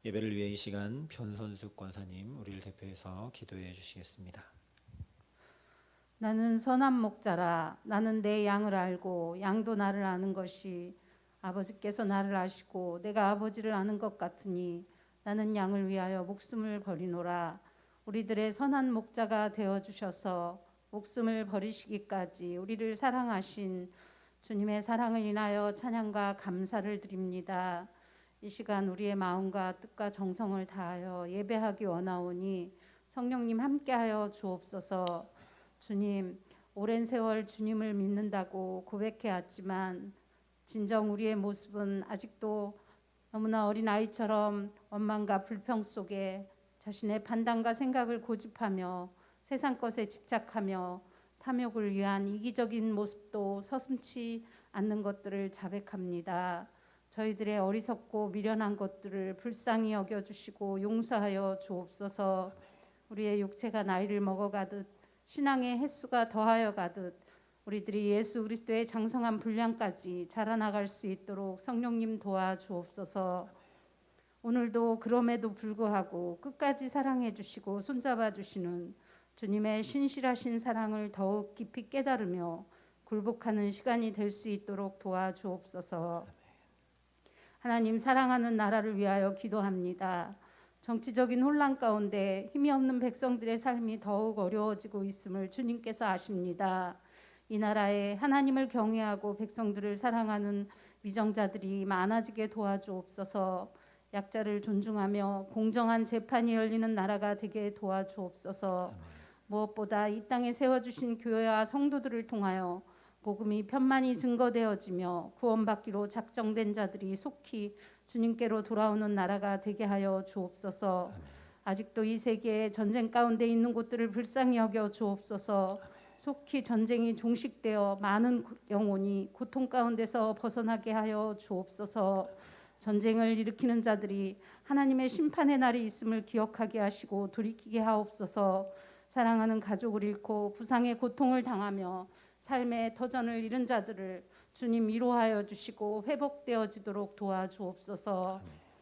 예배를 위해 이 시간 변선숙 권사님 우리를 대표해서 기도해 주시겠습니다. 나는 선한 목자라. 나는 내 양을 알고 양도 나를 아는 것이 아버지께서 나를 아시고 내가 아버지를 아는 것 같으니 나는 양을 위하여 목숨을 버리노라. 우리들의 선한 목자가 되어주셔서 목숨을 버리시기까지 우리를 사랑하신 주님의 사랑을 인하여 찬양과 감사를 드립니다. 이 시간 우리의 마음과 뜻과 정성을 다하여 예배하기 원하오니 성령님 함께하여 주옵소서. 주님, 오랜 세월 주님을 믿는다고 고백해왔지만 진정 우리의 모습은 아직도 너무나 어린 아이처럼 원망과 불평 속에 자신의 판단과 생각을 고집하며 세상 것에 집착하며 탐욕을 위한 이기적인 모습도 서슴지 않는 것들을 자백합니다. 저희들의 어리석고 미련한 것들을 불쌍히 여겨주시고 용서하여 주옵소서. 우리의 육체가 나이를 먹어가듯 신앙의 횟수가 더하여 가듯 우리들이 예수 그리스도의 장성한 분량까지 자라나갈 수 있도록 성령님 도와주옵소서. 오늘도 그럼에도 불구하고 끝까지 사랑해 주시고 손잡아 주시는 주님의 신실하신 사랑을 더욱 깊이 깨달으며 굴복하는 시간이 될 수 있도록 도와주옵소서. 하나님, 사랑하는 나라를 위하여 기도합니다. 정치적인 혼란 가운데 힘이 없는 백성들의 삶이 더욱 어려워지고 있음을 주님께서 아십니다. 이 나라에 하나님을 경외하고 백성들을 사랑하는 위정자들이 많아지게 도와주옵소서. 약자를 존중하며 공정한 재판이 열리는 나라가 되게 도와주옵소서. 무엇보다 이 땅에 세워주신 교회와 성도들을 통하여 복음이 편만히 증거되어지며 구원받기로 작정된 자들이 속히 주님께로 돌아오는 나라가 되게 하여 주옵소서. 아직도 이 세계에 전쟁 가운데 있는 곳들을 불쌍히 여겨 주옵소서. 속히 전쟁이 종식되어 많은 영혼이 고통 가운데서 벗어나게 하여 주옵소서. 전쟁을 일으키는 자들이 하나님의 심판의 날이 있음을 기억하게 하시고 돌이키게 하옵소서. 사랑하는 가족을 잃고 부상의 고통을 당하며 삶의 터전을 잃은 자들을 주님 위로하여 주시고 회복되어지도록 도와주옵소서.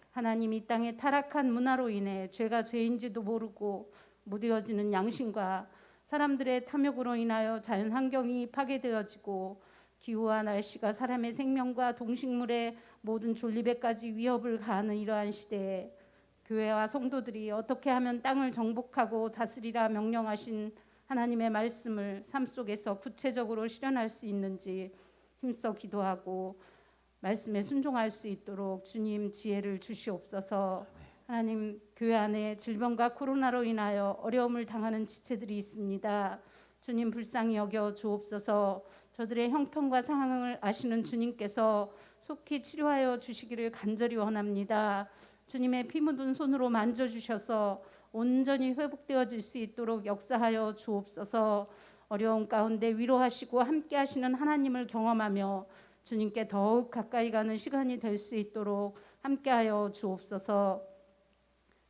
하나님, 이 땅의 타락한 문화로 인해 죄가 죄인지도 모르고 무뎌지는 양심과 사람들의 탐욕으로 인하여 자연 환경이 파괴되어지고 기후와 날씨가 사람의 생명과 동식물의 모든 존립에까지 위협을 가하는 이러한 시대에 교회와 성도들이 어떻게 하면 땅을 정복하고 다스리라 명령하신 하나님의 말씀을 삶 속에서 구체적으로 실현할 수 있는지 힘써 기도하고 말씀에 순종할 수 있도록 주님 지혜를 주시옵소서. 하나님, 교회 안에 질병과 코로나로 인하여 어려움을 당하는 지체들이 있습니다. 주님 불쌍히 여겨 주옵소서. 저들의 형편과 상황을 아시는 주님께서 속히 치료하여 주시기를 간절히 원합니다. 주님의 피 묻은 손으로 만져주셔서 온전히 회복되어질 수 있도록 역사하여 주옵소서. 어려움 가운데 위로하시고 함께 하시는 하나님을 경험하며 주님께 더욱 가까이 가는 시간이 될 수 있도록 함께하여 주옵소서.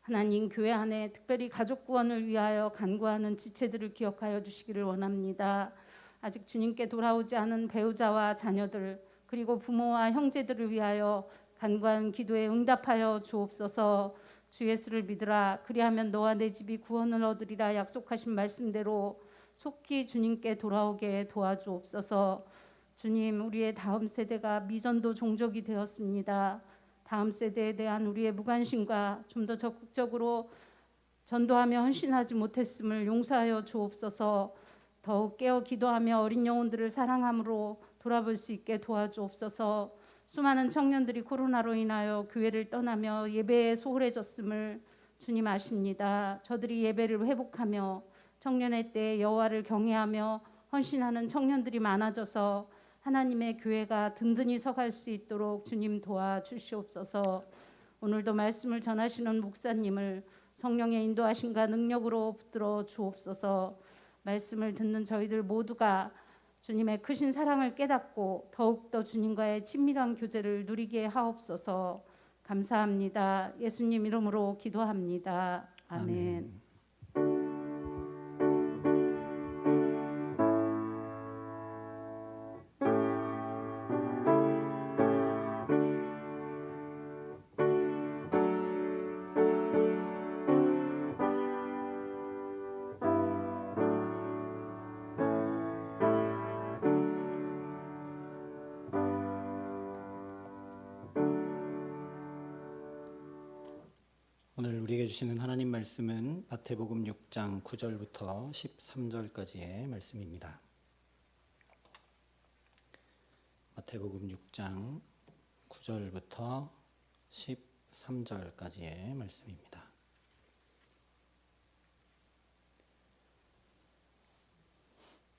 하나님, 교회 안에 특별히 가족 구원을 위하여 간구하는 지체들을 기억하여 주시기를 원합니다. 아직 주님께 돌아오지 않은 배우자와 자녀들 그리고 부모와 형제들을 위하여 간구한 기도에 응답하여 주옵소서. 주 예수를 믿으라. 그리하면 너와 내 집이 구원을 얻으리라 약속하신 말씀대로 속히 주님께 돌아오게 도와주옵소서. 주님, 우리의 다음 세대가 미전도 종족이 되었습니다. 다음 세대에 대한 우리의 무관심과 좀 더 적극적으로 전도하며 헌신하지 못했음을 용서하여 주옵소서. 더욱 깨어 기도하며 어린 영혼들을 사랑함으로 돌아볼 수 있게 도와주옵소서. 수많은 청년들이 코로나로 인하여 교회를 떠나며 예배에 소홀해졌음을 주님 아십니다. 저들이 예배를 회복하며 청년의 때 여호와를 경외하며 헌신하는 청년들이 많아져서 하나님의 교회가 든든히 서갈 수 있도록 주님 도와주시옵소서. 오늘도 말씀을 전하시는 목사님을 성령의 인도하심과 능력으로 붙들어 주옵소서. 말씀을 듣는 저희들 모두가 주님의 크신 사랑을 깨닫고 더욱더 주님과의 친밀한 교제를 누리게 하옵소서. 감사합니다. 예수님 이름으로 기도합니다. 아멘. 오늘 우리에게 주시는 하나님 말씀은 마태복음 6장 9절부터 13절까지의 말씀입니다. 마태복음 6장 9절부터 13절까지의 말씀입니다.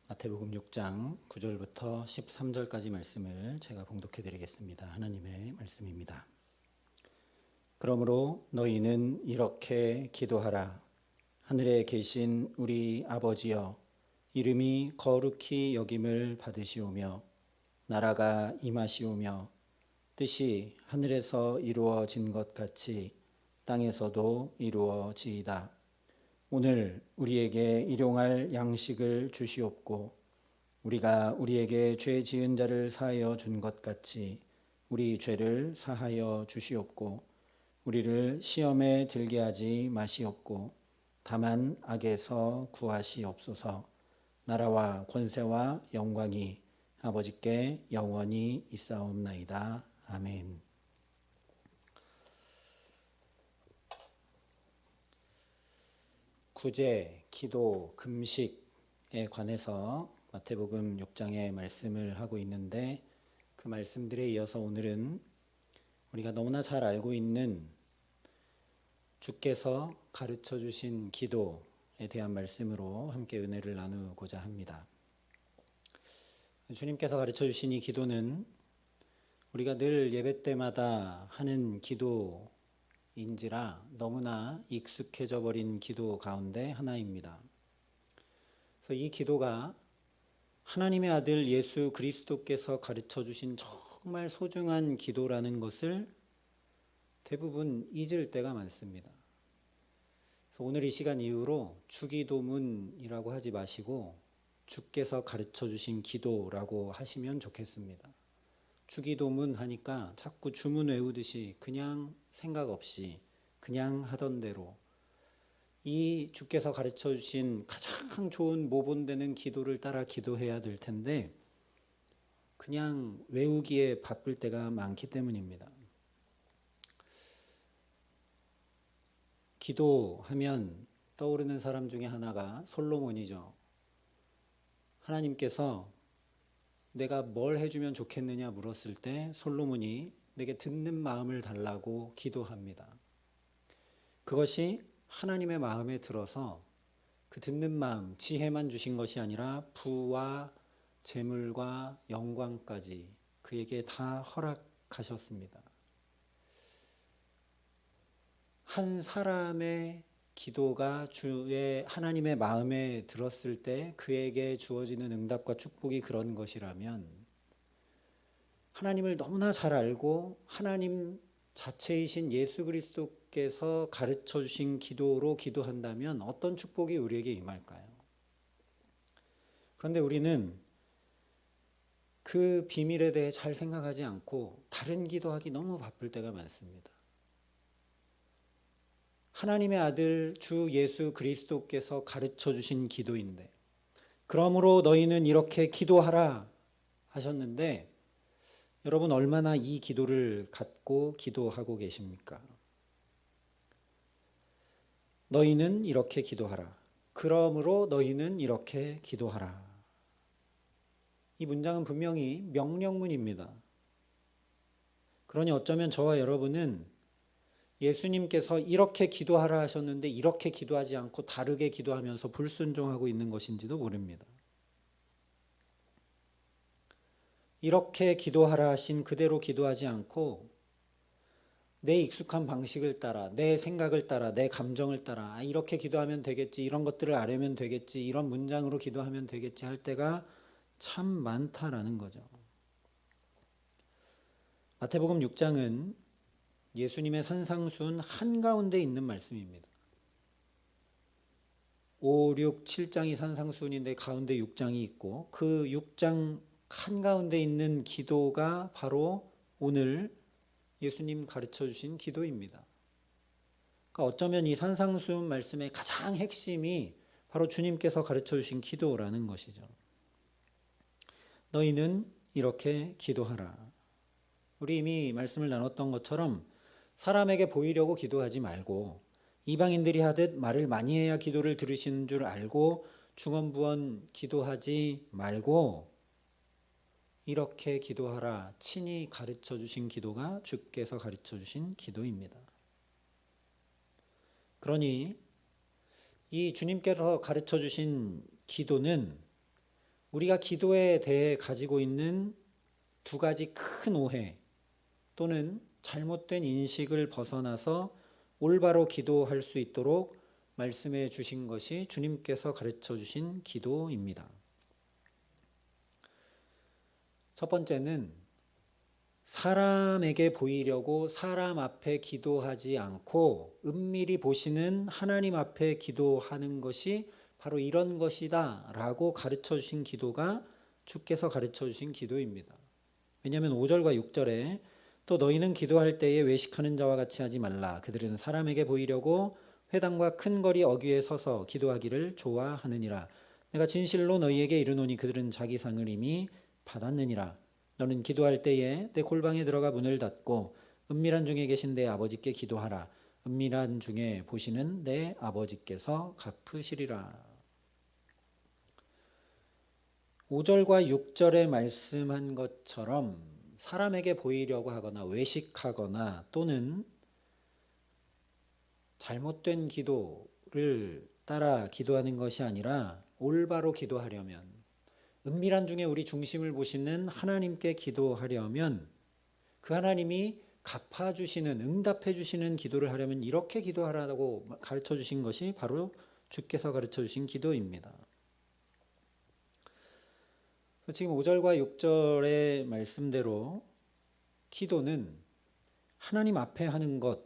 마태복음 6장 9절부터 13절까지 말씀을 제가 봉독해 드리겠습니다. 하나님의 말씀입니다. 그러므로 너희는 이렇게 기도하라. 하늘에 계신 우리 아버지여, 이름이 거룩히 여김을 받으시오며 나라가 임하시오며 뜻이 하늘에서 이루어진 것 같이 땅에서도 이루어지이다. 오늘 우리에게 일용할 양식을 주시옵고 우리가 우리에게 죄 지은 자를 사하여 준 것 같이 우리 죄를 사하여 주시옵고 우리를 시험에 들게 하지 마시옵고 다만 악에서 구하시옵소서. 나라와 권세와 영광이 아버지께 영원히 있사옵나이다. 아멘. 구제, 기도, 금식에 관해서 마태복음 6장의 말씀을 하고 있는데 그 말씀들에 이어서 오늘은 우리가 너무나 잘 알고 있는 주께서 가르쳐 주신 기도에 대한 말씀으로 함께 은혜를 나누고자 합니다. 주님께서 가르쳐 주신 이 기도는 우리가 늘 예배 때마다 하는 기도인지라 너무나 익숙해져 버린 기도 가운데 하나입니다. 그래서 이 기도가 하나님의 아들 예수 그리스도께서 가르쳐 주신 정말 소중한 기도라는 것을 대부분 잊을 때가 많습니다. 그래서 오늘 이 시간 이후로 주기도문이라고 하지 마시고 주께서 가르쳐 주신 기도라고 하시면 좋겠습니다. 주기도문 하니까 자꾸 주문 외우듯이 그냥 생각 없이 그냥 하던 대로 이 주께서 가르쳐 주신 가장 좋은 모본되는 기도를 따라 기도해야 될 텐데 그냥 외우기에 바쁠 때가 많기 때문입니다. 기도하면 떠오르는 사람 중에 하나가 솔로몬이죠. 하나님께서 내가 뭘 해주면 좋겠느냐 물었을 때 솔로몬이 내게 듣는 마음을 달라고 기도합니다. 그것이 하나님의 마음에 들어서 그 듣는 마음, 지혜만 주신 것이 아니라 부와 재물과 영광까지 그에게 다 허락하셨습니다. 한 사람의 기도가 주의 하나님의 마음에 들었을 때 그에게 주어지는 응답과 축복이 그런 것이라면 하나님을 너무나 잘 알고 하나님 자체이신 예수 그리스도께서 가르쳐 주신 기도로 기도한다면 어떤 축복이 우리에게 임할까요? 그런데 우리는 그 비밀에 대해 잘 생각하지 않고 다른 기도하기 너무 바쁠 때가 많습니다. 하나님의 아들 주 예수 그리스도께서 가르쳐 주신 기도인데 그러므로 너희는 이렇게 기도하라 하셨는데 여러분 얼마나 이 기도를 갖고 기도하고 계십니까? 너희는 이렇게 기도하라. 그러므로 너희는 이렇게 기도하라. 이 문장은 분명히 명령문입니다. 그러니 어쩌면 저와 여러분은 예수님께서 이렇게 기도하라 하셨는데 이렇게 기도하지 않고 다르게 기도하면서 불순종하고 있는 것인지도 모릅니다. 이렇게 기도하라 하신 그대로 기도하지 않고 내 익숙한 방식을 따라, 내 생각을 따라, 내 감정을 따라 이렇게 기도하면 되겠지, 이런 것들을 알면 되겠지, 이런 문장으로 기도하면 되겠지 할 때가 참 많다라는 거죠. 마태복음 6장은 예수님의 산상수훈 한가운데 있는 말씀입니다. 5, 6, 7장이 산상수훈인데 가운데 6장이 있고 그 6장 한가운데 있는 기도가 바로 오늘 예수님 가르쳐 주신 기도입니다. 그러니까 어쩌면 이 산상수훈 말씀의 가장 핵심이 바로 주님께서 가르쳐 주신 기도라는 것이죠. 너희는 이렇게 기도하라. 우리 이미 말씀을 나눴던 것처럼 사람에게 보이려고 기도하지 말고 이방인들이 하듯 말을 많이 해야 기도를 들으시는 줄 알고 중언부언 기도하지 말고 이렇게 기도하라 친히 가르쳐 주신 기도가 주께서 가르쳐 주신 기도입니다. 그러니 이 주님께서 가르쳐 주신 기도는 우리가 기도에 대해 가지고 있는 두 가지 큰 오해 또는 잘못된 인식을 벗어나서 올바로 기도할 수 있도록 말씀해 주신 것이 주님께서 가르쳐 주신 기도입니다. 첫 번째는 사람에게 보이려고 사람 앞에 기도하지 않고 은밀히 보시는 하나님 앞에 기도하는 것이 바로 이런 것이다 라고 가르쳐 주신 기도가 주께서 가르쳐 주신 기도입니다. 왜냐하면 5절과 6절에 또 너희는 기도할 때에 외식하는 자와 같이 하지 말라. 그들은 사람에게 보이려고 회당과 큰 거리 어귀에 서서 기도하기를 좋아하느니라. 내가 진실로 너희에게 이르노니 그들은 자기 상을 이미 받았느니라. 너는 기도할 때에 내 골방에 들어가 문을 닫고 은밀한 중에 계신 내 아버지께 기도하라. 은밀한 중에 보시는 내 아버지께서 갚으시리라. 5절과 6절에 말씀한 것처럼 사람에게 보이려고 하거나 외식하거나 또는 잘못된 기도를 따라 기도하는 것이 아니라 올바로 기도하려면 은밀한 중에 우리 중심을 보시는 하나님께 기도하려면 그 하나님이 갚아주시는 응답해 주시는 기도를 하려면 이렇게 기도하라고 가르쳐 주신 것이 바로 주께서 가르쳐 주신 기도입니다. 지금 5절과 6절의 말씀대로 기도는 하나님 앞에 하는 것,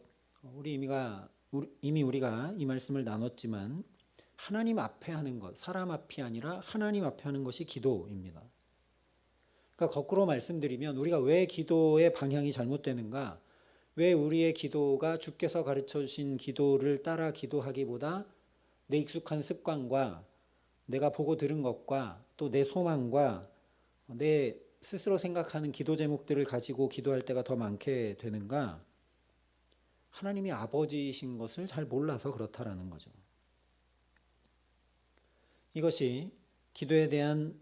이미 우리가 이 말씀을 나눴지만 하나님 앞에 하는 것, 사람 앞이 아니라 하나님 앞에 하는 것이 기도입니다. 그러니까 거꾸로 말씀드리면 우리가 왜 기도의 방향이 잘못되는가, 왜 우리의 기도가 주께서 가르쳐 주신 기도를 따라 기도하기보다 내 익숙한 습관과 내가 보고 들은 것과 또 내 소망과 내 스스로 생각하는 기도 제목들을 가지고 기도할 때가 더 많게 되는가? 하나님이 아버지이신 것을 잘 몰라서 그렇다라는 거죠. 이것이 기도에 대한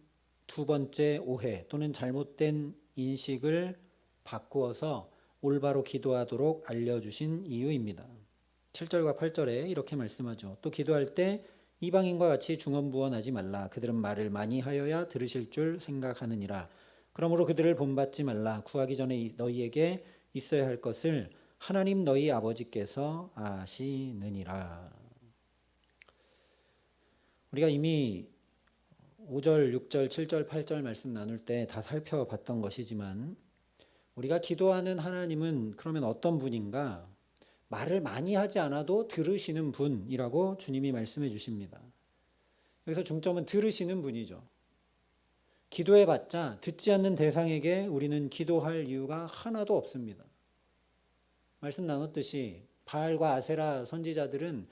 두 번째 오해 또는 잘못된 인식을 바꾸어서 올바로 기도하도록 알려주신 이유입니다. 7절과 8절에 이렇게 말씀하죠. 또 기도할 때 이방인과 같이 중언부언하지 말라. 그들은 말을 많이 하여야 들으실 줄 생각하느니라. 그러므로 그들을 본받지 말라. 구하기 전에 너희에게 있어야 할 것을 하나님 너희 아버지께서 아시느니라. 우리가 이미 5절, 6절, 7절, 8절 말씀 나눌 때 다 살펴봤던 것이지만 우리가 기도하는 하나님은 그러면 어떤 분인가? 말을 많이 하지 않아도 들으시는 분이라고 주님이 말씀해 주십니다. 여기서 중점은 들으시는 분이죠. 기도해봤자 듣지 않는 대상에게 우리는 기도할 이유가 하나도 없습니다. 말씀 나눴듯이 바알과 아세라 선지자들은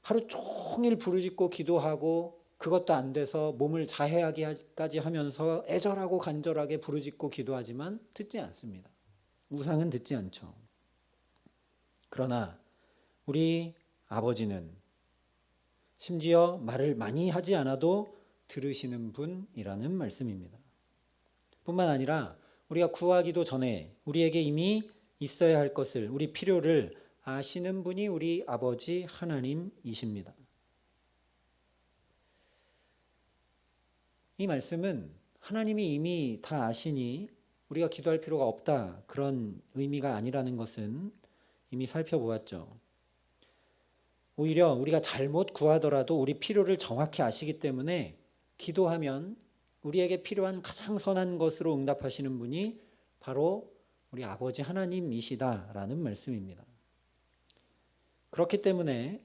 하루 종일 부르짖고 기도하고 그것도 안 돼서 몸을 자해하기까지 하면서 애절하고 간절하게 부르짖고 기도하지만 듣지 않습니다. 우상은 듣지 않죠. 그러나 우리 아버지는 심지어 말을 많이 하지 않아도 들으시는 분이라는 말씀입니다. 뿐만 아니라 우리가 구하기도 전에 우리에게 이미 있어야 할 것을, 우리 필요를 아시는 분이 우리 아버지 하나님이십니다. 이 말씀은 하나님이 이미 다 아시니 우리가 기도할 필요가 없다, 그런 의미가 아니라는 것은 이미 살펴보았죠. 오히려 우리가 잘못 구하더라도 우리 필요를 정확히 아시기 때문에 기도하면 우리에게 필요한 가장 선한 것으로 응답하시는 분이 바로 우리 아버지 하나님이시다라는 말씀입니다. 그렇기 때문에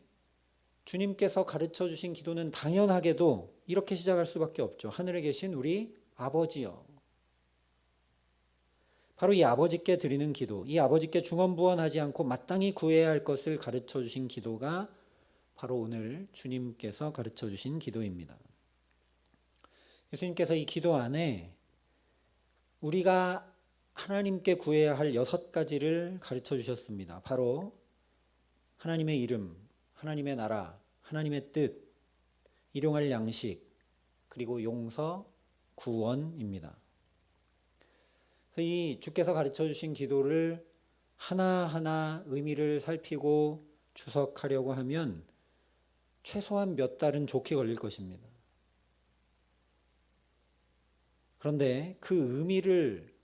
주님께서 가르쳐 주신 기도는 당연하게도 이렇게 시작할 수밖에 없죠. 하늘에 계신 우리 아버지여. 바로 이 아버지께 드리는 기도, 이 아버지께 중언부언하지 않고 마땅히 구해야 할 것을 가르쳐 주신 기도가 바로 오늘 주님께서 가르쳐 주신 기도입니다. 예수님께서 이 기도 안에 우리가 하나님께 구해야 할 6가지를 가르쳐 주셨습니다. 바로 하나님의 이름, 하나님의 나라, 하나님의 뜻, 일용할 양식, 그리고 용서, 구원입니다. 그래서 이 주께서 가르쳐 주신 기도를 하나하나 의미를 살피고 주석하려고 하면 최소한 몇 달은 좋게 걸릴 것입니다. 그런데 그 의미를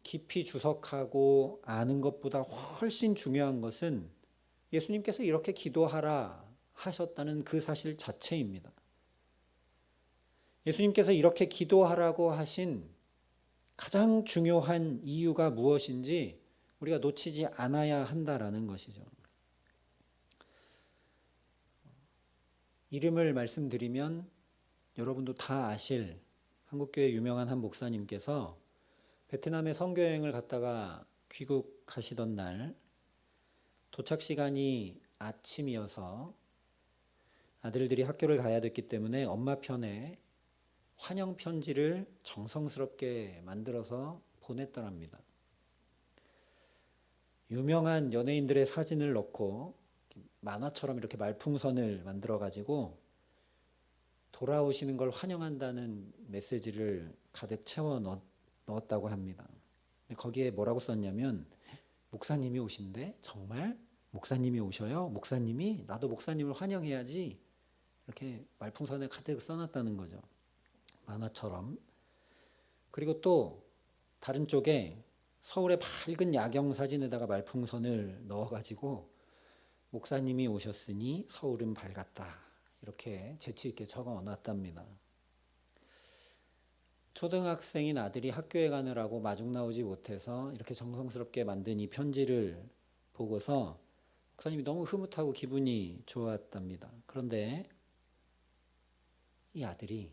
깊이 주석하고 아는 것보다 훨씬 중요한 것은 예수님께서 이렇게 기도하라 하셨다는 그 사실 자체입니다. 예수님께서 이렇게 기도하라고 하신 가장 중요한 이유가 무엇인지 우리가 놓치지 않아야 한다라는 것이죠. 이름을 말씀드리면 여러분도 다 아실 한국교회 유명한 한 목사님께서 베트남에 선교여행을 갔다가 귀국하시던 날 도착 시간이 아침이어서 아들들이 학교를 가야 됐기 때문에 엄마 편에 환영 편지를 정성스럽게 만들어서 보냈더랍니다. 유명한 연예인들의 사진을 넣고 만화처럼 이렇게 말풍선을 만들어 가지고 돌아오시는 걸 환영한다는 메시지를 가득 채워 넣었다고 합니다. 거기에 뭐라고 썼냐면 목사님이 오신대? 정말? 목사님이 오셔요? 목사님이? 나도 목사님을 환영해야지. 이렇게 말풍선에 가득 써놨다는 거죠. 만화처럼. 그리고 또 다른 쪽에 서울의 밝은 야경 사진에다가 말풍선을 넣어가지고 목사님이 오셨으니 서울은 밝았다. 이렇게 재치 있게 적어 놨답니다. 초등학생인 아들이 학교에 가느라고 마중 나오지 못해서 이렇게 정성스럽게 만든 이 편지를 보고서 목사님이 너무 흐뭇하고 기분이 좋았답니다. 그런데 이 아들이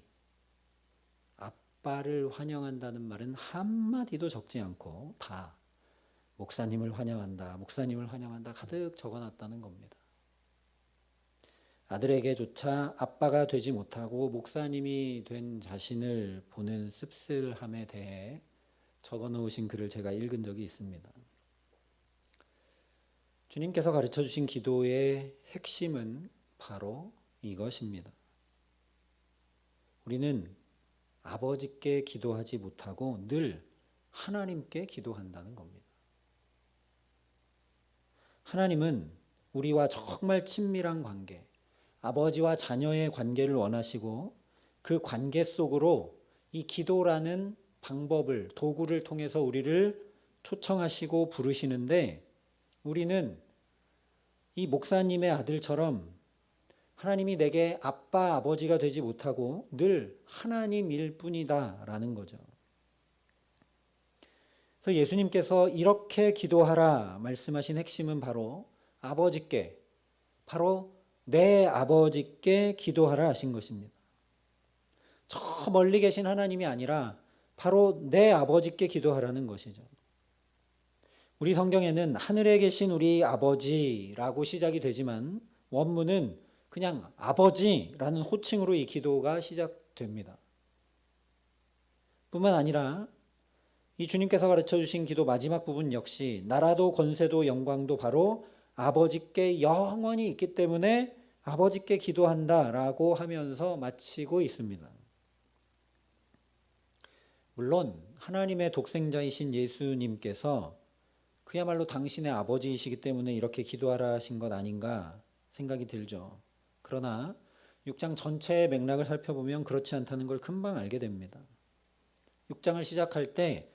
아빠를 환영한다는 말은 한마디도 적지 않고 다 목사님을 환영한다, 목사님을 환영한다 가득 적어놨다는 겁니다. 아들에게조차 아빠가 되지 못하고 목사님이 된 자신을 보는 씁쓸함에 대해 적어놓으신 글을 제가 읽은 적이 있습니다. 주님께서 가르쳐 주신 기도의 핵심은 바로 이것입니다. 우리는 아버지께 기도하지 못하고 늘 하나님께 기도한다는 겁니다. 하나님은 우리와 정말 친밀한 관계, 아버지와 자녀의 관계를 원하시고 그 관계 속으로 이 기도라는 방법을, 도구를 통해서 우리를 초청하시고 부르시는데 우리는 이 목사님의 아들처럼 하나님이 내게 아빠, 아버지가 되지 못하고 늘 하나님일 뿐이다 라는 거죠. 그래서 예수님께서 이렇게 기도하라 말씀하신 핵심은 바로 아버지께, 바로 내 아버지께 기도하라 하신 것입니다. 저 멀리 계신 하나님이 아니라 바로 내 아버지께 기도하라는 것이죠. 우리 성경에는 하늘에 계신 우리 아버지라고 시작이 되지만 원문은 그냥 아버지라는 호칭으로 이 기도가 시작됩니다. 뿐만 아니라 이 주님께서 가르쳐 주신 기도 마지막 부분 역시 나라도 권세도 영광도 바로 아버지께 영원히 있기 때문에 아버지께 기도한다라고 하면서 마치고 있습니다. 물론 하나님의 독생자이신 예수님께서 그야말로 당신의 아버지이시기 때문에 이렇게 기도하라 하신 것 아닌가 생각이 들죠. 그러나 6장 전체의 맥락을 살펴보면 그렇지 않다는 걸 금방 알게 됩니다. 6장을 시작할 때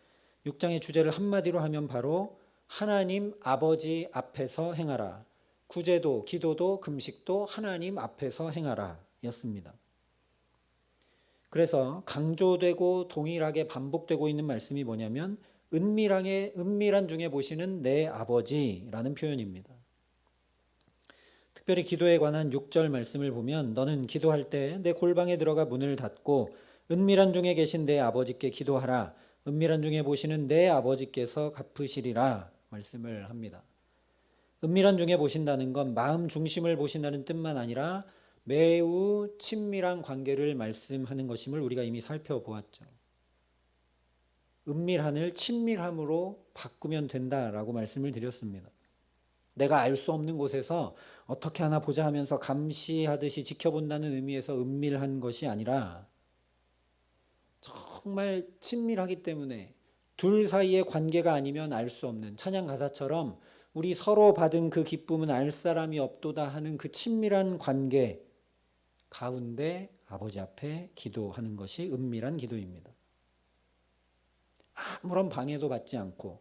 6장의 주제를 한마디로 하면 바로 하나님 아버지 앞에서 행하라. 구제도, 기도도, 금식도 하나님 앞에서 행하라 였습니다. 그래서 강조되고 동일하게 반복되고 있는 말씀이 뭐냐면 은밀한 중에 보시는 내 아버지라는 표현입니다. 특별히 기도에 관한 6절 말씀을 보면 너는 기도할 때 내 골방에 들어가 문을 닫고 은밀한 중에 계신 내 아버지께 기도하라. 은밀한 중에 보시는 내 아버지께서 갚으시리라 말씀을 합니다. 은밀한 중에 보신다는 건 마음 중심을 보신다는 뜻만 아니라 매우 친밀한 관계를 말씀하는 것임을 우리가 이미 살펴보았죠. 은밀함을 친밀함으로 바꾸면 된다라고 말씀을 드렸습니다. 내가 알 수 없는 곳에서 어떻게 하나 보자 하면서 감시하듯이 지켜본다는 의미에서 은밀한 것이 아니라 정말 친밀하기 때문에 둘 사이의 관계가 아니면 알 수 없는, 찬양 가사처럼 우리 서로 받은 그 기쁨은 알 사람이 없도다 하는 그 친밀한 관계 가운데 아버지 앞에 기도하는 것이 은밀한 기도입니다. 아무런 방해도 받지 않고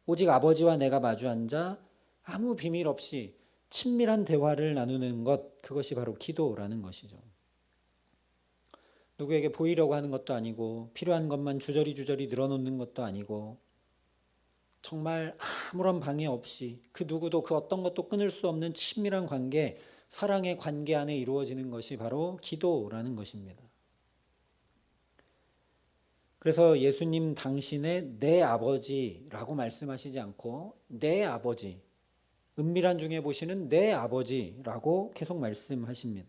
오직 아버지와 내가 마주 앉아 아무 비밀 없이 친밀한 대화를 나누는 것, 그것이 바로 기도라는 것이죠. 누구에게 보이려고 하는 것도 아니고 필요한 것만 주저리 늘어놓는 것도 아니고 정말 아무런 방해 없이 그 누구도 그 어떤 것도 끊을 수 없는 친밀한 관계, 사랑의 관계 안에 이루어지는 것이 바로 기도라는 것입니다. 그래서 예수님 당신의 내 아버지라고 말씀하시지 않고 내 아버지, 은밀한 중에 보시는 내 아버지라고 계속 말씀하십니다.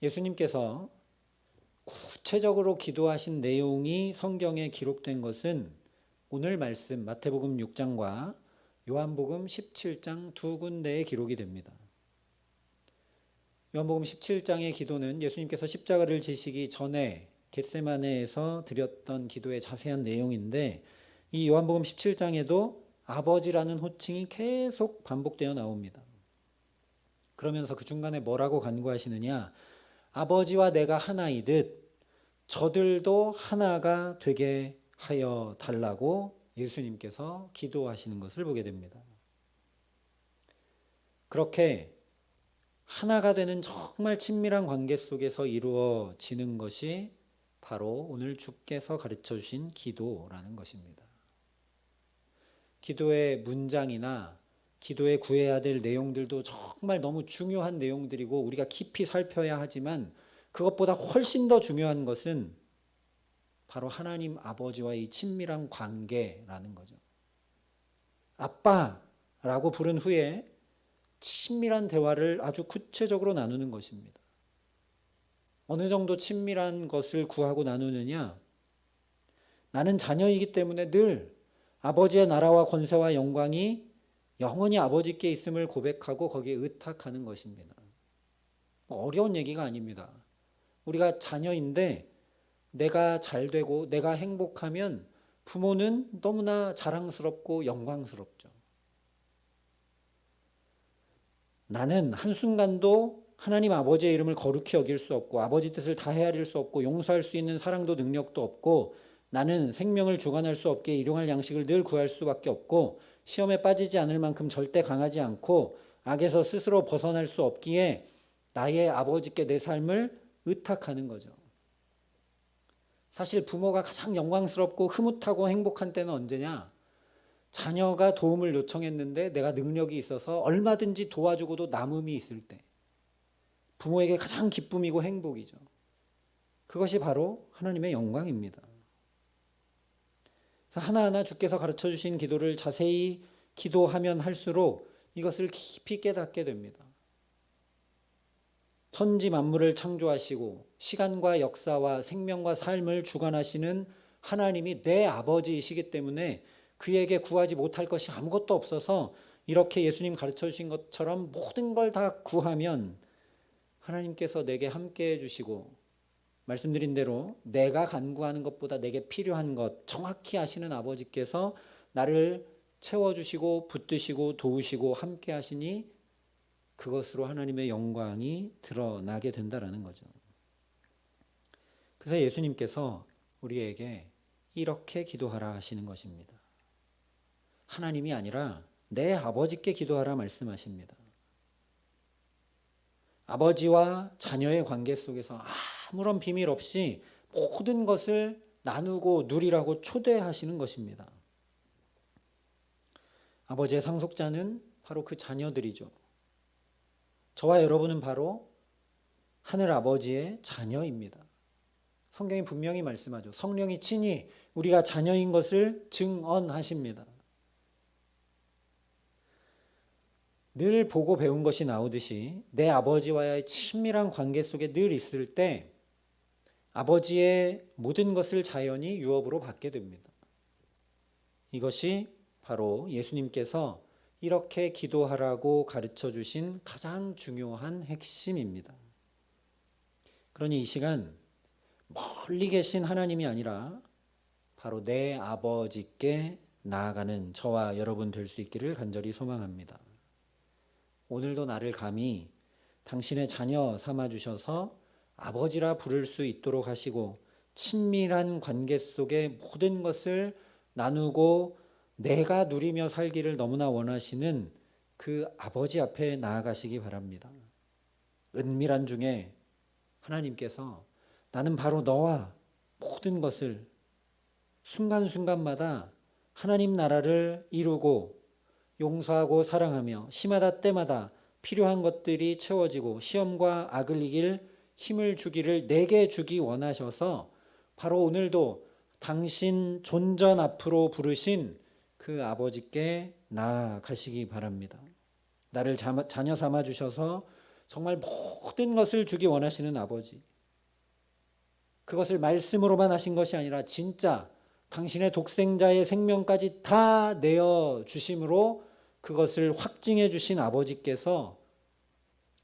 예수님께서 구체적으로 기도하신 내용이 성경에 기록된 것은 오늘 말씀 마태복음 6장과 요한복음 17장 두 군데에 기록이 됩니다. 요한복음 17장의 기도는 예수님께서 십자가를 지시기 전에 겟세마네에서 드렸던 기도의 자세한 내용인데, 이 요한복음 17장에도 아버지라는 호칭이 계속 반복되어 나옵니다. 그러면서 그 중간에 뭐라고 간구하시느냐? 아버지와 내가 하나이듯 저들도 하나가 되게 하여 달라고 예수님께서 기도하시는 것을 보게 됩니다. 그렇게 하나가 되는 정말 친밀한 관계 속에서 이루어지는 것이 바로 오늘 주께서 가르쳐 주신 기도라는 것입니다. 기도의 문장이나 기도에 구해야 될 내용들도 정말 너무 중요한 내용들이고 우리가 깊이 살펴야 하지만 그것보다 훨씬 더 중요한 것은 바로 하나님 아버지와의 친밀한 관계라는 거죠. 아빠라고 부른 후에 친밀한 대화를 아주 구체적으로 나누는 것입니다. 어느 정도 친밀한 것을 구하고 나누느냐? 나는 자녀이기 때문에 늘 아버지의 나라와 권세와 영광이 영원히 아버지께 있음을 고백하고 거기에 의탁하는 것입니다. 어려운 얘기가 아닙니다. 우리가 자녀인데 내가 잘 되고 내가 행복하면 부모는 너무나 자랑스럽고 영광스럽죠. 나는 한순간도 하나님 아버지의 이름을 거룩히 여길 수 없고 아버지 뜻을 다 헤아릴 수 없고 용서할 수 있는 사랑도 능력도 없고 나는 생명을 주관할 수 없게 일용할 양식을 늘 구할 수밖에 없고 시험에 빠지지 않을 만큼 절대 강하지 않고 악에서 스스로 벗어날 수 없기에 나의 아버지께 내 삶을 의탁하는 거죠. 사실 부모가 가장 영광스럽고 흐뭇하고 행복한 때는 언제냐? 자녀가 도움을 요청했는데 내가 능력이 있어서 얼마든지 도와주고도 남음이 있을 때 부모에게 가장 기쁨이고 행복이죠. 그것이 바로 하나님의 영광입니다. 그래서 하나하나 주께서 가르쳐 주신 기도를 자세히 기도하면 할수록 이것을 깊이 깨닫게 됩니다. 천지 만물을 창조하시고 시간과 역사와 생명과 삶을 주관하시는 하나님이 내 아버지이시기 때문에 그에게 구하지 못할 것이 아무것도 없어서 이렇게 예수님 가르쳐 주신 것처럼 모든 걸 다 구하면 하나님께서 내게 함께 해주시고 말씀드린 대로 내가 간구하는 것보다 내게 필요한 것 정확히 아시는 아버지께서 나를 채워주시고 붙드시고 도우시고 함께 하시니 그것으로 하나님의 영광이 드러나게 된다라는 거죠. 그래서 예수님께서 우리에게 이렇게 기도하라 하시는 것입니다. 하나님이 아니라 내 아버지께 기도하라 말씀하십니다. 아버지와 자녀의 관계 속에서 아무런 비밀 없이 모든 것을 나누고 누리라고 초대하시는 것입니다. 아버지의 상속자는 바로 그 자녀들이죠. 저와 여러분은 바로 하늘 아버지의 자녀입니다. 성경이 분명히 말씀하죠. 성령이 친히 우리가 자녀인 것을 증언하십니다. 늘 보고 배운 것이 나오듯이 내 아버지와의 친밀한 관계 속에 늘 있을 때 아버지의 모든 것을 자연히 유업으로 받게 됩니다. 이것이 바로 예수님께서 이렇게 기도하라고 가르쳐 주신 가장 중요한 핵심입니다. 그러니 이 시간 멀리 계신 하나님이 아니라 바로 내 아버지께 나아가는 저와 여러분 될 수 있기를 간절히 소망합니다. 오늘도 나를 감히 당신의 자녀 삼아 주셔서 아버지라 부를 수 있도록 하시고 친밀한 관계 속에 모든 것을 나누고 내가 누리며 살기를 너무나 원하시는 그 아버지 앞에 나아가시기 바랍니다. 은밀한 중에 하나님께서 나는 바로 너와 모든 것을 순간순간마다 하나님 나라를 이루고 용서하고 사랑하며 시마다 때마다 필요한 것들이 채워지고 시험과 악을 이길 힘을 주기를 내게 주기 원하셔서 바로 오늘도 당신 존전 앞으로 부르신 그 아버지께 나아가시기 바랍니다. 나를 자녀 삼아 주셔서 정말 모든 것을 주기 원하시는 아버지, 그것을 말씀으로만 하신 것이 아니라 진짜 당신의 독생자의 생명까지 다 내어 주심으로 그것을 확증해 주신 아버지께서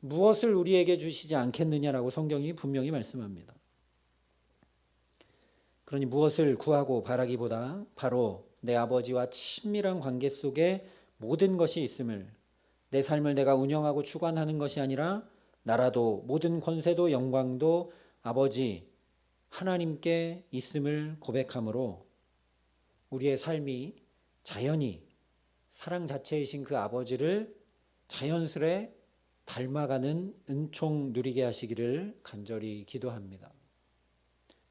무엇을 우리에게 주시지 않겠느냐라고 성경이 분명히 말씀합니다. 그러니 무엇을 구하고 바라기보다 바로 내 아버지와 친밀한 관계 속에 모든 것이 있음을, 내 삶을 내가 운영하고 주관하는 것이 아니라 나라도 모든 권세도 영광도 아버지 하나님께 있음을 고백함으로 우리의 삶이 자연히 사랑 자체이신 그 아버지를 자연스레 닮아가는 은총 누리게 하시기를 간절히 기도합니다.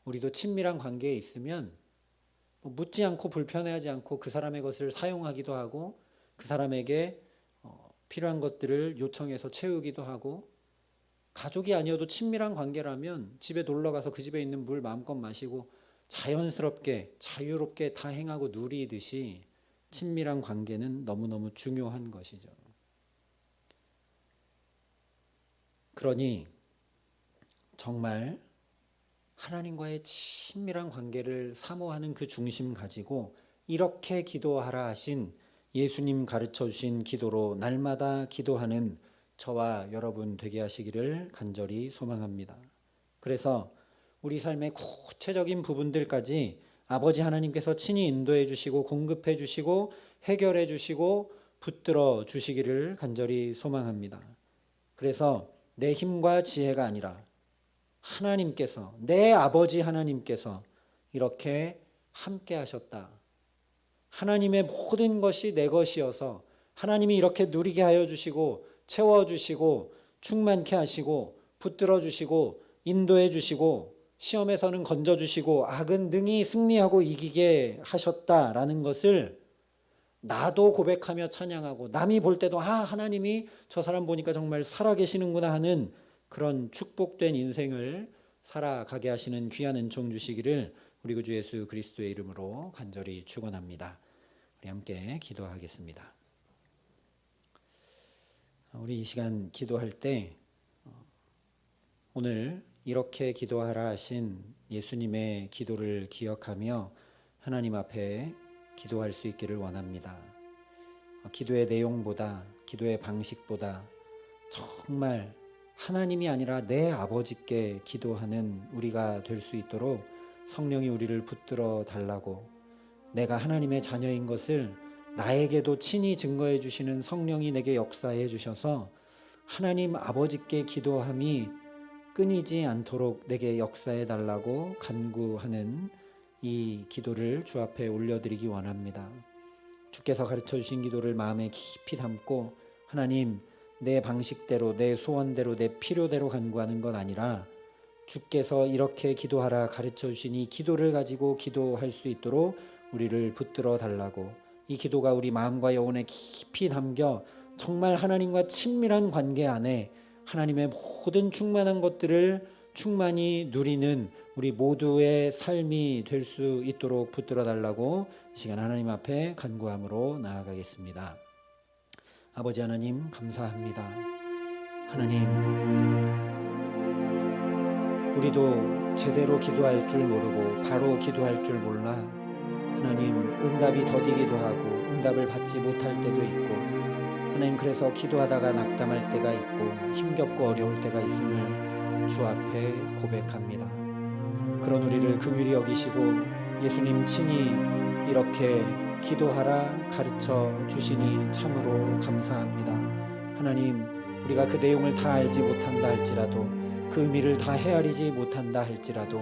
우리도 친밀한 관계에 있으면 묻지 않고 불편해하지 않고 그 사람의 것을 사용하기도 하고 그 사람에게 필요한 것들을 요청해서 채우기도 하고, 가족이 아니어도 친밀한 관계라면 집에 놀러가서 그 집에 있는 물 마음껏 마시고 자연스럽게 자유롭게 다 행하고 누리듯이 친밀한 관계는 너무너무 중요한 것이죠. 그러니 정말 하나님과의 친밀한 관계를 사모하는 그 중심 가지고 이렇게 기도하라 하신 예수님 가르쳐 주신 기도로 날마다 기도하는 저와 여러분 되게 하시기를 간절히 소망합니다. 그래서 우리 삶의 구체적인 부분들까지 아버지 하나님께서 친히 인도해 주시고 공급해 주시고 해결해 주시고 붙들어 주시기를 간절히 소망합니다. 그래서 내 힘과 지혜가 아니라 하나님께서, 내 아버지 하나님께서 이렇게 함께 하셨다. 하나님의 모든 것이 내 것이어서 하나님이 이렇게 누리게 하여 주시고 채워주시고 충만케 하시고 붙들어 주시고 인도해 주시고 시험에서는 건져주시고 악은 능히 승리하고 이기게 하셨다라는 것을 나도 고백하며 찬양하고 남이 볼 때도 하나님이 저 사람 보니까 정말 살아계시는구나 하는 그런 축복된 인생을 살아가게 하시는 귀한 은총 주시기를 우리 구주 예수 그리스도의 이름으로 간절히 축원합니다. 우리 함께 기도하겠습니다. 우리 이 시간 기도할 때 오늘 이렇게 기도하라 하신 예수님의 기도를 기억하며 하나님 앞에 기도할 수 있기를 원합니다. 기도의 내용보다, 기도의 방식보다 정말 하나님이 아니라 내 아버지께 기도하는 우리가 될 수 있도록 성령이 우리를 붙들어 달라고, 내가 하나님의 자녀인 것을 나에게도 친히 증거해 주시는 성령이 내게 역사해 주셔서 하나님 아버지께 기도함이 끊이지 않도록 내게 역사해 달라고 간구하는 이 기도를 주 앞에 올려드리기 원합니다. 주께서 가르쳐 주신 기도를 마음에 깊이 담고 하나님, 내 방식대로, 내 소원대로, 내 필요대로 간구하는 건 아니라 주께서 이렇게 기도하라 가르쳐 주신 이 기도를 가지고 기도할 수 있도록 우리를 붙들어 달라고, 이 기도가 우리 마음과 영혼에 깊이 담겨 정말 하나님과 친밀한 관계 안에 하나님의 모든 충만한 것들을 충만히 누리는 우리 모두의 삶이 될 수 있도록 붙들어 달라고 이 시간 하나님 앞에 간구함으로 나아가겠습니다. 아버지 하나님 감사합니다. 하나님, 우리도 제대로 기도할 줄 모르고 바로 기도할 줄 몰라 하나님, 응답이 더디기도 하고 응답을 받지 못할 때도 있고 하나님, 그래서 기도하다가 낙담할 때가 있고 힘겹고 어려울 때가 있음을 주 앞에 고백합니다. 그런 우리를 긍휼히 여기시고 예수님 친히 이렇게 기도하라 가르쳐 주시니 참으로 감사합니다. 하나님, 우리가 그 내용을 다 알지 못한다 할지라도, 그 의미를 다 헤아리지 못한다 할지라도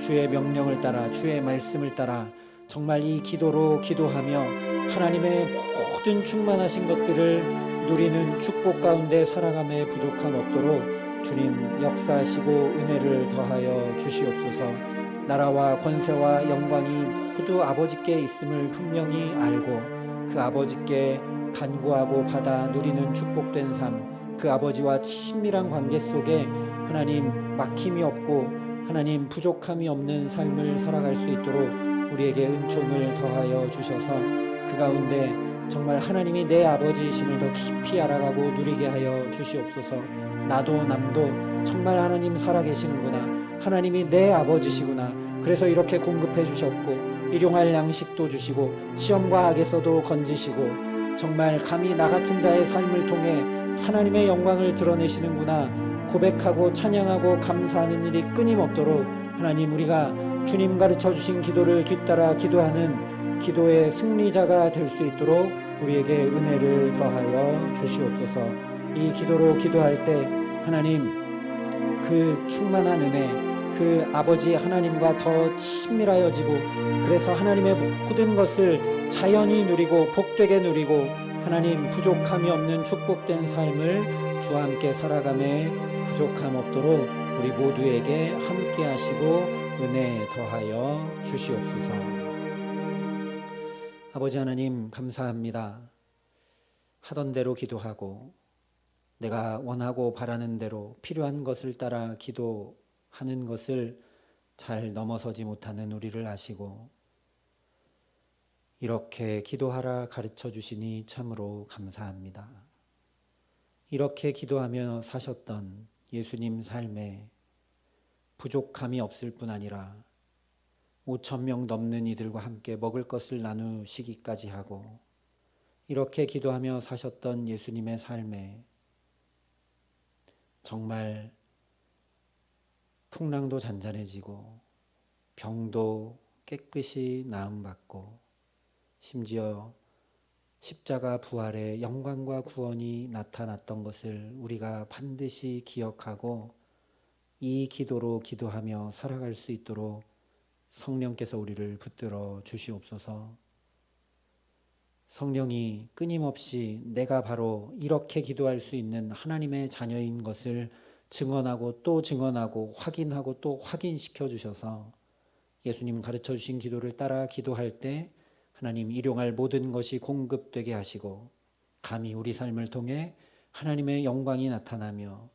주의 명령을 따라, 주의 말씀을 따라 정말 이 기도로 기도하며 하나님의 모든 충만하신 것들을 누리는 축복 가운데 살아감에 부족함 없도록 주님 역사하시고 은혜를 더하여 주시옵소서. 나라와 권세와 영광이 모두 아버지께 있음을 분명히 알고 그 아버지께 간구하고 받아 누리는 축복된 삶, 그 아버지와 친밀한 관계 속에 하나님 막힘이 없고 하나님 부족함이 없는 삶을 살아갈 수 있도록 우리에게 은총을 더하여 주셔서 그 가운데 정말 하나님이 내 아버지이심을 더 깊이 알아가고 누리게 하여 주시옵소서. 나도 남도 정말 하나님 살아계시는구나, 하나님이 내 아버지시구나, 그래서 이렇게 공급해 주셨고 일용할 양식도 주시고 시험과 악에서도 건지시고 정말 감히 나 같은 자의 삶을 통해 하나님의 영광을 드러내시는구나 고백하고 찬양하고 감사하는 일이 끊임없도록 하나님, 우리가 주님 가르쳐 주신 기도를 뒤따라 기도하는 기도의 승리자가 될 수 있도록 우리에게 은혜를 더하여 주시옵소서. 이 기도로 기도할 때 하나님, 그 충만한 은혜, 그 아버지 하나님과 더 친밀하여지고 그래서 하나님의 모든 것을 자연히 누리고 복되게 누리고 하나님 부족함이 없는 축복된 삶을 주와 함께 살아감에 부족함 없도록 우리 모두에게 함께 하시고 은혜 더하여 주시옵소서. 아버지 하나님, 감사합니다. 하던 대로 기도하고 내가 원하고 바라는 대로 필요한 것을 따라 기도하는 것을 잘 넘어서지 못하는 우리를 아시고 이렇게 기도하라 가르쳐 주시니 참으로 감사합니다. 이렇게 기도하며 사셨던 예수님 삶에 부족함이 없을 뿐 아니라 5,000명 넘는 이들과 함께 먹을 것을 나누시기까지 하고 이렇게 기도하며 사셨던 예수님의 삶에 정말 풍랑도 잔잔해지고 병도 깨끗이 나음받고 심지어 십자가 부활의 영광과 구원이 나타났던 것을 우리가 반드시 기억하고 이 기도로 기도하며 살아갈 수 있도록 성령께서 우리를 붙들어 주시옵소서. 성령이 끊임없이 내가 바로 이렇게 기도할 수 있는 하나님의 자녀인 것을 증언하고 또 증언하고 확인하고 또 확인시켜 주셔서 예수님 가르쳐 주신 기도를 따라 기도할 때 하나님 일용할 모든 것이 공급되게 하시고 감히 우리 삶을 통해 하나님의 영광이 나타나며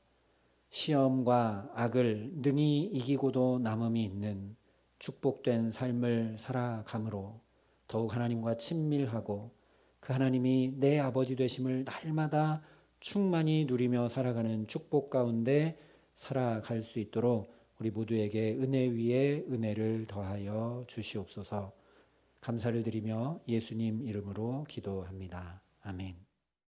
시험과 악을 능히 이기고도 남음이 있는 축복된 삶을 살아감으로 더욱 하나님과 친밀하고 그 하나님이 내 아버지 되심을 날마다 충만히 누리며 살아가는 축복 가운데 살아갈 수 있도록 우리 모두에게 은혜 위에 은혜를 더하여 주시옵소서. 감사를 드리며 예수님 이름으로 기도합니다. 아멘.